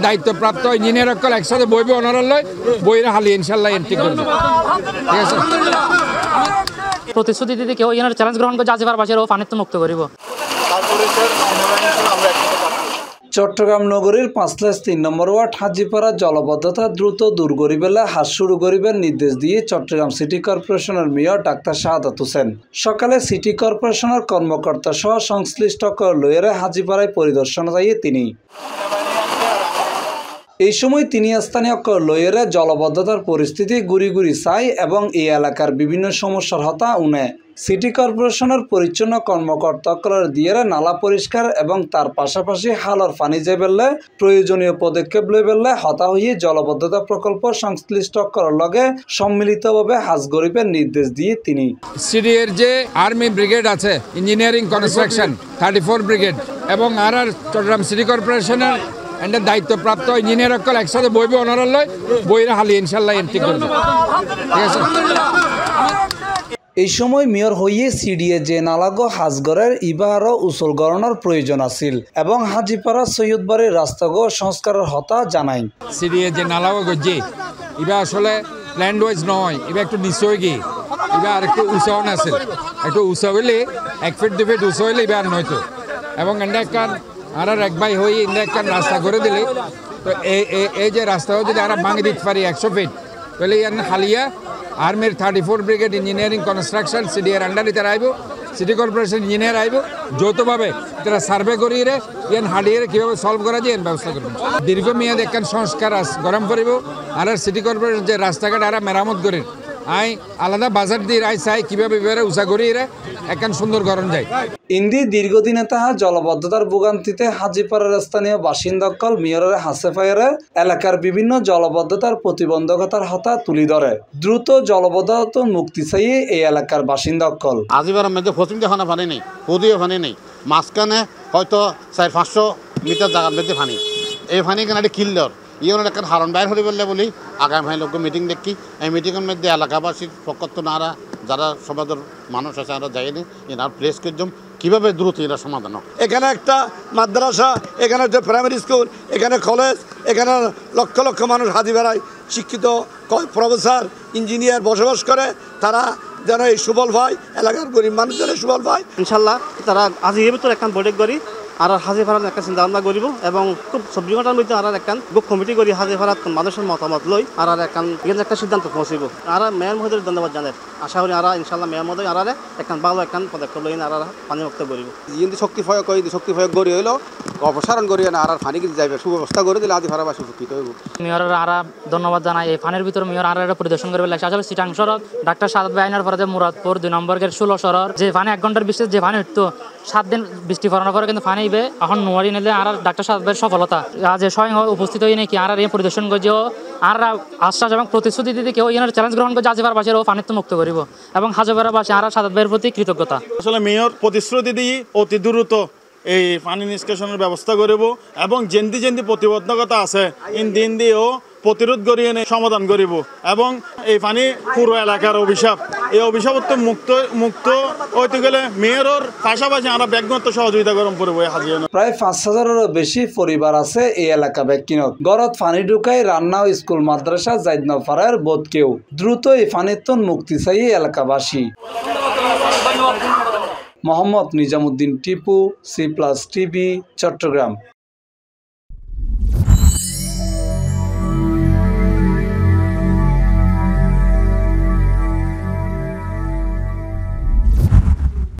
দায়িত্বপ্রাপ্ত ইঞ্জিনিয়ার সকল একসাথে বইবে অনারালয় বইরা হালি ইনশাল্লাহ এন্ট্রি করবে। ঠিক আছে, প্রতিশ্রুতি দিতে কেউ এনার চ্যালেঞ্জ গ্রহণ করে আজিবার বাসের ও পানিতে মুক্ত করিব। চট্টগ্রাম নগরীর ৫/৩ নম্বর ওয়ার্ড হাজিপাড়া জলবদ্ধতা দ্রুত দূর করিবেলে হাজ শুরু করিবার নির্দেশ দিয়ে চট্টগ্রাম সিটি কর্পোরেশনের মেয়র ডাক্তার শাহাদাত হোসেন সকালে সিটি কর্পোরেশনের কর্মকর্তা সহ সংশ্লিষ্ট লইয়ারে হাজিপাড়ায় পরিদর্শন যাইয়ে তিনি এই সময় তিনি স্থানীয় লইয়ারে জলবদ্ধতার পরিস্থিতি গুড়ি গুড়ি চাই এবং এই এলাকার বিভিন্ন সমস্যার হতা উনে সিটি কর্পোরেশনের পরিচ্ছন্ন কর্মকর্তাকলের দিয়ে নালা পরিষ্কার এবং তার পাশাপাশি হালর পানি যাইবেলে প্রয়োজনীয় পদক্ষেপ লইবেলে হতা হয়ে জলবদ্ধতা প্রকল্প সংশ্লিষ্ট লগে সম্মিলিতভাবে হাজ গরিবের নির্দেশ দিয়ে তিনি সিডিএর যে আর্মি ব্রিগেড আছে ইঞ্জিনিয়ারিং কনস্ট্রাকশন 34 ব্রিগেড এবং আর চট্টগ্রাম সিটি কর্পোরেশনের দায়িত্বপ্রাপ্ত ইঞ্জিনিয়ার সকল একসাথে বইবে অনারালয় বইরা হালি ইনশাল্লাহ এন্ট্রি করবে। ঠিক আছে, এই সময় মেয়র হইয়ে সিডিএ যে নালাগো হাজগড়ের ইবারও উসল গড়ানোর প্রয়োজন আছিল এবং হাজিপাড়া সৈয়দবাড়ির রাস্তাগো সংস্কারের হতা জানাই সিডিএ যে নালাগো গজ্জি ইবা আসলে ল্যান্ড ওয়াইজ নয়, এবার একটু নিচে হয়ে গিয়ে এবার আর একটু উঁচাও আছে, একটু উঁচা হইলে 1 ফিট 2 ফিট উঁচা হইলে এবার নয়তো এবং এটা একখান আর এক ভাই হয়ে ইন্ডা একখান রাস্তা করে দিলে তো এই যে রাস্তাও যদি আমরা ভাঙে দিতে পারি 100 ফিট তাহলে হালিয়া আর্মির 34 ব্রিগেড ইঞ্জিনিয়ারিং কনস্ট্রাকশন সিডিএর আন্ডারে তারা আইব, সিটি কর্পোরেশন ইঞ্জিনিয়ার আইব, যৌথভাবে তারা সার্ভে করিয়ে ইয়ান হারিয়ে কীভাবে সলভ করা যায় ব্যবস্থা করবেন। দীর্ঘমেয়াদ একখান সংস্কার গরম করিব আর সিটি কর্পোরেশন যে রাস্তাঘাট আর মেরামত করেন আই আলাদা বাজার দিয়ে আই চাই কীভাবে এবারে উঁচা করিয়ে একখান সুন্দর গরম যায়। ইন্দি দীর্ঘদিনে তাহা জলবদ্ধতার ভোগান্তিতে হাজিপাড়ার স্থানীয় বাসিন্দাকল মেয়রের হাসেফায়ারে এলাকার বিভিন্ন জলবদ্ধতার প্রতিবন্ধকতার হতা তুলি ধরে দ্রুত জলবদ্ধতা মুক্তি চাইয়ে এই এলাকার বাসিন্দাকল হাজিপাড়ার মধ্যে পশ্চিম দেখানো পানি নেই, পদিও পানি নেই, মাঝখানে হয়তো 400-500 মিটার জায়গার মধ্যে পানি, এই পানি কেন কিল্লর ইউনের একটা হারণ বাইর হতে বললে বলি আগামী ভাই লোক মিটিং দেখি এই মিটিংয়ের মধ্যে এলাকাবাসীর পক্ষ নারা যারা সমাজের মানুষ আছে আমরা যাইনি এনার প্লেস করলাম কীভাবে দ্রুত এরা সমাধান হোক। এখানে একটা মাদ্রাসা, এখানে একটা প্রাইমারি স্কুল, এখানে কলেজ, এখানে লক্ষ লক্ষ মানুষ হাজিপাড়ায় শিক্ষিত প্রফেসর ইঞ্জিনিয়ার বসবাস করে, তারা যেন এই সুফল পায়, এলাকার গরিব মানুষ যেন সুফল পায়। ইনশাল্লাহ তারা আজি এই ভিতরে একটা বৈঠক করি আর হাজিপাড়ার একটা চিন্তা ভাবনা করব এবং খুব 24 ঘন্টার মধ্যে আর একখান গ্রুপ কমিটি করি হাজিপাড়ার মানুষের মতামত লই আর একখান এখানে একটা সিদ্ধান্ত পৌঁছব। আর মেয়র মহোদয়ের ধন্যবাদ জানাই, আশা করি আর ইনশাল্লাহ মেয়র মহোদয় আর একখান ভালো একখান পদক্ষেপ লই আর পানি মুক্ত করব। যদি শক্তি প্রয়োগ করি শক্তি প্রয়োগ করি হইলো অপসারণ করি না আর পানি কিন্তু যাইবে সুব্যবস্থা করে দিলে হাজিপাড়াবাসী উপকৃত হইব। মেয়রের আর ধন্যবাদ জানাই। এই পানির ভিতরে মেয়র আর পরিদর্শন করবে লাগছে আসলে চিটাং সড়ক ডাক্তার শাহাদাত ভাই আইনার পরে যে মুরাদপুর 2 নম্বর গেট 16 সড়ক যে পানি 1 ঘন্টার বৃষ্টিতে যে পানি উঠতো 7 দিন বৃষ্টি পড়ানোর পরে কিন্তু পানি ইবে এখন নোয়ারি নিলে আর ডাক্তার শাহাদাত ভাইয়ের সফলতা আজ স্বয়ং উপস্থিত হয়ে নাকি আর এই পরিদর্শন করছে আর আশ্বাস এবং প্রতিশ্রুতি দিতে কেউ এনার চ্যালেঞ্জ গ্রহণ করে আজিবার বাসের ও পানিতে মুক্ত করিব এবং হাজারবার বাসে আর শাহাদাত ভাইয়ের প্রতি কৃতজ্ঞতা। আসলে মেয়র প্রতিশ্রুতি দিয়ে অতি দ্রুত এই পানি নিষ্কাশনের ব্যবস্থা করব এবং যেন্দি যেন্দি প্রতিবন্ধকতা আছে দিন দিয়েও প্রতিরোধ করিয়ে সমাধান করিব এবং এই পানি পুরো এলাকার অভিশাপ এই অভিশাপত্ব মুক্ত হইতে গেলে মেয়রের পাশাপাশি আমরা ব্যক্তিগত সহযোগিতা গরম করবো। প্রায় 5,000-এরও বেশি পরিবার আছে এই এলাকা ব্যক্তিনত গড়ত পানি ঢুকাই রান্না ও স্কুল মাদ্রাসা যাইদ নফারের বোধ কেউ দ্রুত এই পানির মুক্তি চাই এলাকাবাসী। Mohammad Nizamuddin Tipu, C+ TV, Chittagong.